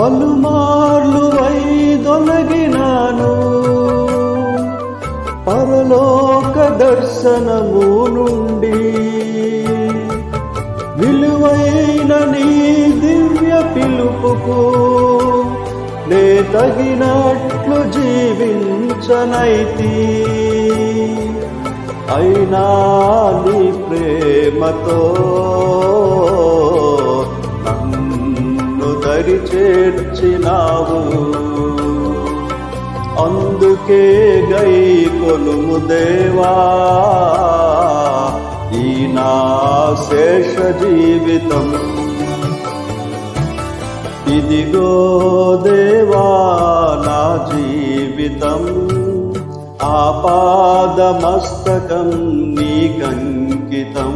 పలుమార్లు వైదొలగినాను పరలోక దర్శనము నుండి, విలువైన నీ దివ్య పిలుపుకు నే తగినట్లు జీవించనైతి. అయినా నీ ప్రేమతో నన్ను దరి చేర్చినావు. అందుకే గైకొనుము దేవా ఈ నా శేష జీవితం. ఇదిగో దేవా నా జీవితం, ఆపాదమస్తకం నీకంకితం.